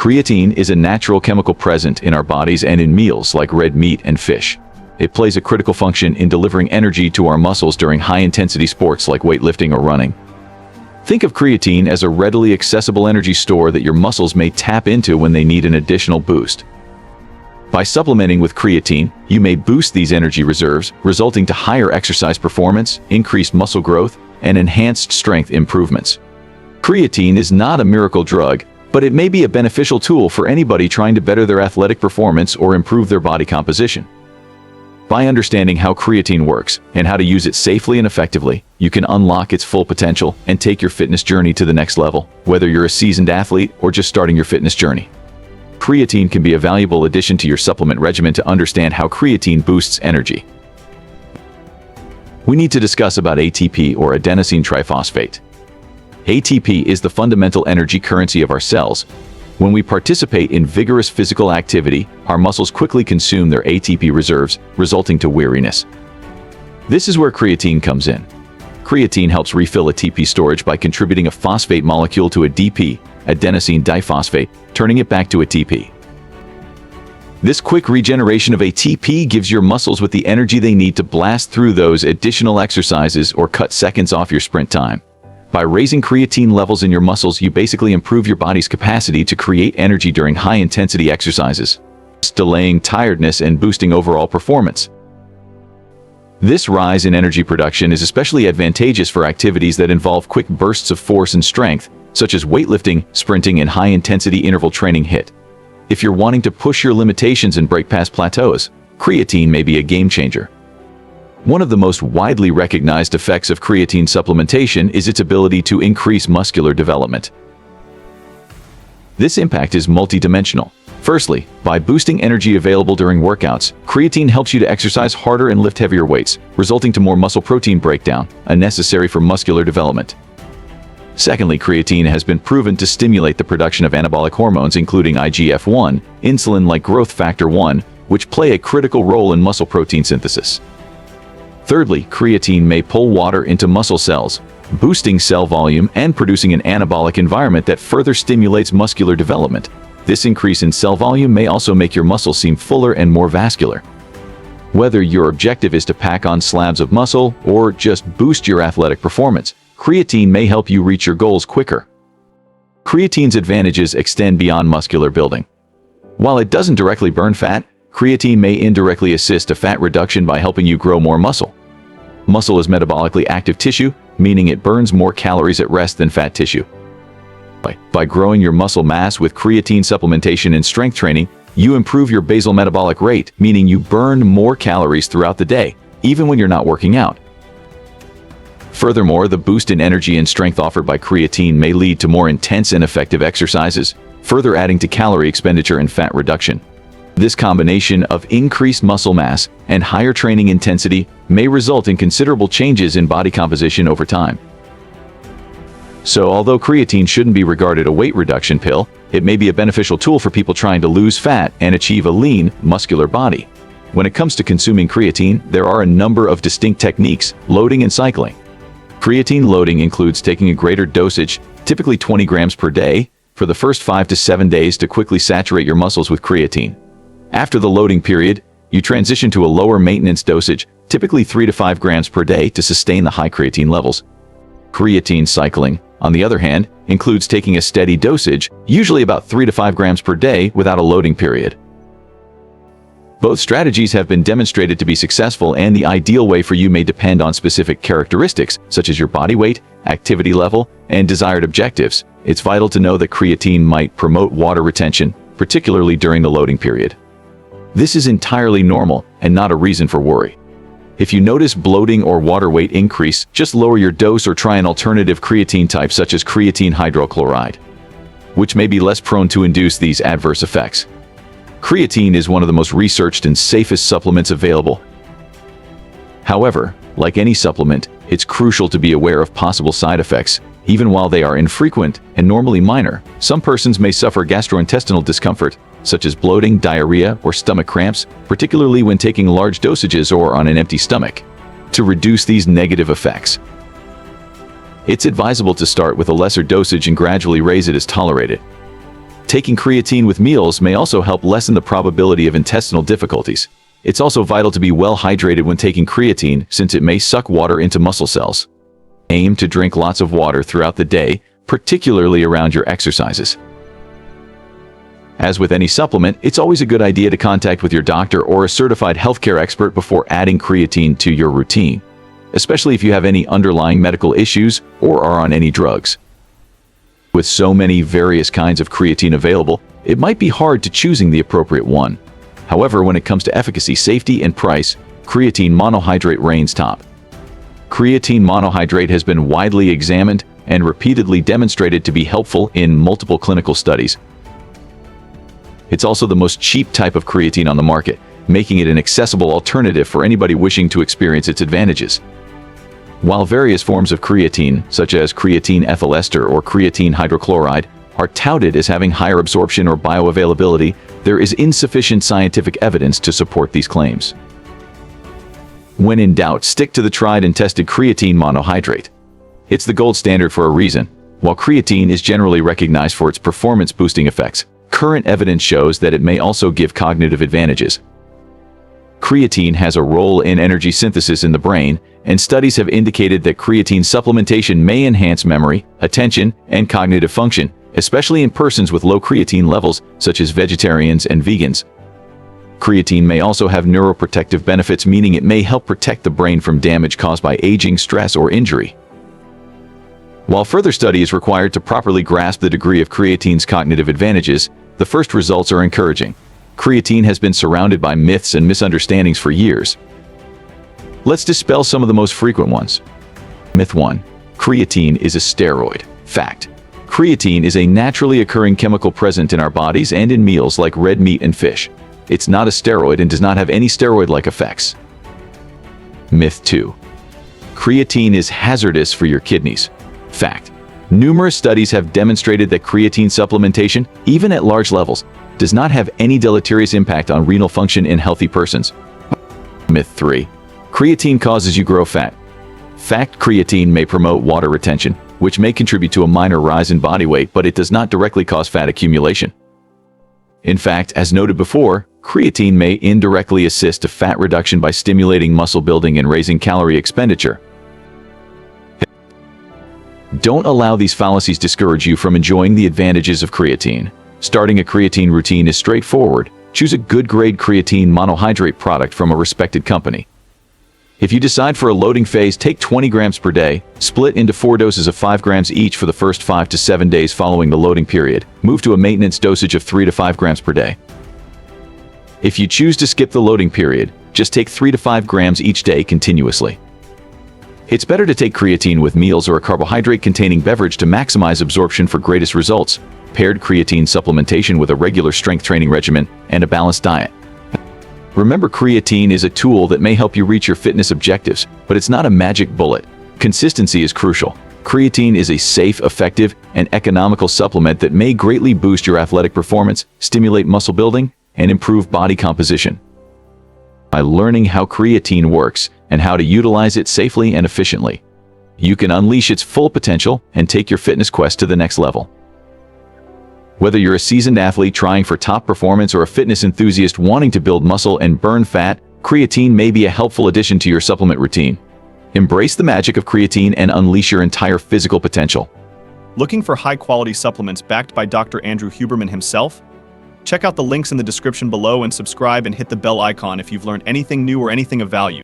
Creatine is a natural chemical present in our bodies and in meals like red meat and fish. It plays a critical function in delivering energy to our muscles during high-intensity sports like weightlifting or running. Think of creatine as a readily accessible energy store that your muscles may tap into when they need an additional boost. By supplementing with creatine, you may boost these energy reserves, resulting to higher exercise performance, increased muscle growth, and enhanced strength improvements. Creatine is not a miracle drug, but it may be a beneficial tool for anybody trying to better their athletic performance or improve their body composition. By understanding how creatine works and how to use it safely and effectively, you can unlock its full potential and take your fitness journey to the next level, whether you're a seasoned athlete or just starting your fitness journey. Creatine can be a valuable addition to your supplement regimen to understand how creatine boosts energy. We need to discuss about ATP, or adenosine triphosphate. ATP is the fundamental energy currency of our cells. When we participate in vigorous physical activity, our muscles quickly consume their ATP reserves, resulting to weariness. This is where creatine comes in. Creatine helps refill ATP storage by contributing a phosphate molecule to ADP, adenosine diphosphate, turning it back to ATP. This quick regeneration of ATP gives your muscles with the energy they need to blast through those additional exercises or cut seconds off your sprint time. By raising creatine levels in your muscles, you basically improve your body's capacity to create energy during high-intensity exercises, delaying tiredness and boosting overall performance. This rise in energy production is especially advantageous for activities that involve quick bursts of force and strength, such as weightlifting, sprinting, and high-intensity interval training HIIT. If you're wanting to push your limitations and break past plateaus, creatine may be a game-changer. One of the most widely recognized effects of creatine supplementation is its ability to increase muscular development. This impact is multidimensional. Firstly, by boosting energy available during workouts, creatine helps you to exercise harder and lift heavier weights, resulting to more muscle protein breakdown, necessary for muscular development. Secondly, creatine has been proven to stimulate the production of anabolic hormones including IGF-1, insulin-like growth factor 1, which play a critical role in muscle protein synthesis. Thirdly, creatine may pull water into muscle cells, boosting cell volume and producing an anabolic environment that further stimulates muscular development. This increase in cell volume may also make your muscles seem fuller and more vascular. Whether your objective is to pack on slabs of muscle or just boost your athletic performance, creatine may help you reach your goals quicker. Creatine's advantages extend beyond muscular building. While it doesn't directly burn fat, creatine may indirectly assist to fat reduction by helping you grow more muscle. Muscle is metabolically active tissue, meaning it burns more calories at rest than fat tissue. By growing your muscle mass with creatine supplementation and strength training, you improve your basal metabolic rate, meaning you burn more calories throughout the day, even when you're not working out. Furthermore, the boost in energy and strength offered by creatine may lead to more intense and effective exercises, further adding to calorie expenditure and fat reduction. This combination of increased muscle mass and higher training intensity may result in considerable changes in body composition over time. So, although creatine shouldn't be regarded a weight reduction pill, it may be a beneficial tool for people trying to lose fat and achieve a lean, muscular body. When it comes to consuming creatine, there are a number of distinct techniques: loading and cycling. Creatine loading includes taking a greater dosage, typically 20 grams per day, for the first 5 to 7 days to quickly saturate your muscles with creatine. After the loading period, you transition to a lower maintenance dosage, typically 3 to 5 grams per day, to sustain the high creatine levels. Creatine cycling, on the other hand, includes taking a steady dosage, usually about 3 to 5 grams per day, without a loading period. Both strategies have been demonstrated to be successful, and the ideal way for you may depend on specific characteristics, such as your body weight, activity level, and desired objectives. It's vital to know that creatine might promote water retention, particularly during the loading period. This is entirely normal and not a reason for worry. If you notice bloating or water weight increase, just lower your dose or try an alternative creatine type such as creatine hydrochloride, which may be less prone to induce these adverse effects. Creatine is one of the most researched and safest supplements available. However, like any supplement, it's crucial to be aware of possible side effects. Even while they are infrequent and normally minor, some persons may suffer gastrointestinal discomfort, such as bloating, diarrhea, or stomach cramps, particularly when taking large dosages or on an empty stomach. To reduce these negative effects, it's advisable to start with a lesser dosage and gradually raise it as tolerated. Taking creatine with meals may also help lessen the probability of intestinal difficulties. It's also vital to be well hydrated when taking creatine since it may suck water into muscle cells. Aim to drink lots of water throughout the day, particularly around your exercises. As with any supplement, it's always a good idea to contact with your doctor or a certified healthcare expert before adding creatine to your routine, especially if you have any underlying medical issues or are on any drugs. With so many various kinds of creatine available, it might be hard to choosing the appropriate one. However, when it comes to efficacy, safety, and price, creatine monohydrate reigns top. Creatine monohydrate has been widely examined and repeatedly demonstrated to be helpful in multiple clinical studies. It's also the most cheap type of creatine on the market, making it an accessible alternative for anybody wishing to experience its advantages. While various forms of creatine, such as creatine ethyl ester or creatine hydrochloride, are touted as having higher absorption or bioavailability, there is insufficient scientific evidence to support these claims. When in doubt, stick to the tried and tested creatine monohydrate. It's the gold standard for a reason. While creatine is generally recognized for its performance-boosting effects, current evidence shows that it may also give cognitive advantages. Creatine has a role in energy synthesis in the brain, and studies have indicated that creatine supplementation may enhance memory, attention, and cognitive function, especially in persons with low creatine levels, such as vegetarians and vegans. Creatine may also have neuroprotective benefits, meaning it may help protect the brain from damage caused by aging, stress, or injury. While further study is required to properly grasp the degree of creatine's cognitive advantages, the first results are encouraging. Creatine has been surrounded by myths and misunderstandings for years. Let's dispel some of the most frequent ones. Myth 1. Creatine is a steroid. Fact. Creatine is a naturally occurring chemical present in our bodies and in meals like red meat and fish. It's not a steroid and does not have any steroid-like effects. Myth 2. Creatine is hazardous for your kidneys. Fact. Numerous studies have demonstrated that creatine supplementation, even at large levels, does not have any deleterious impact on renal function in healthy persons. Myth 3. Creatine causes you grow fat. Fact. Creatine may promote water retention, which may contribute to a minor rise in body weight, but it does not directly cause fat accumulation. In fact, as noted before, creatine may indirectly assist to fat reduction by stimulating muscle building and raising calorie expenditure. Don't allow these fallacies discourage you from enjoying the advantages of creatine. Starting a creatine routine is straightforward. Choose a good-grade creatine monohydrate product from a respected company. If you decide for a loading phase, take 20 grams per day, split into 4 doses of 5 grams each for the first 5 to 7 days following the loading period. Move to a maintenance dosage of 3 to 5 grams per day. If you choose to skip the loading period, just take 3 to 5 grams each day continuously. It's better to take creatine with meals or a carbohydrate-containing beverage to maximize absorption for greatest results. Paired creatine supplementation with a regular strength training regimen and a balanced diet. Remember, creatine is a tool that may help you reach your fitness objectives, but it's not a magic bullet. Consistency is crucial. Creatine is a safe, effective, and economical supplement that may greatly boost your athletic performance, stimulate muscle building, and improve body composition. By learning how creatine works and how to utilize it safely and efficiently, you can unleash its full potential and take your fitness quest to the next level. Whether you're a seasoned athlete trying for top performance or a fitness enthusiast wanting to build muscle and burn fat, creatine may be a helpful addition to your supplement routine. Embrace the magic of creatine and unleash your entire physical potential. Looking for high-quality supplements backed by Dr. Andrew Huberman himself? Check out the links in the description below and subscribe and hit the bell icon if you've learned anything new or anything of value.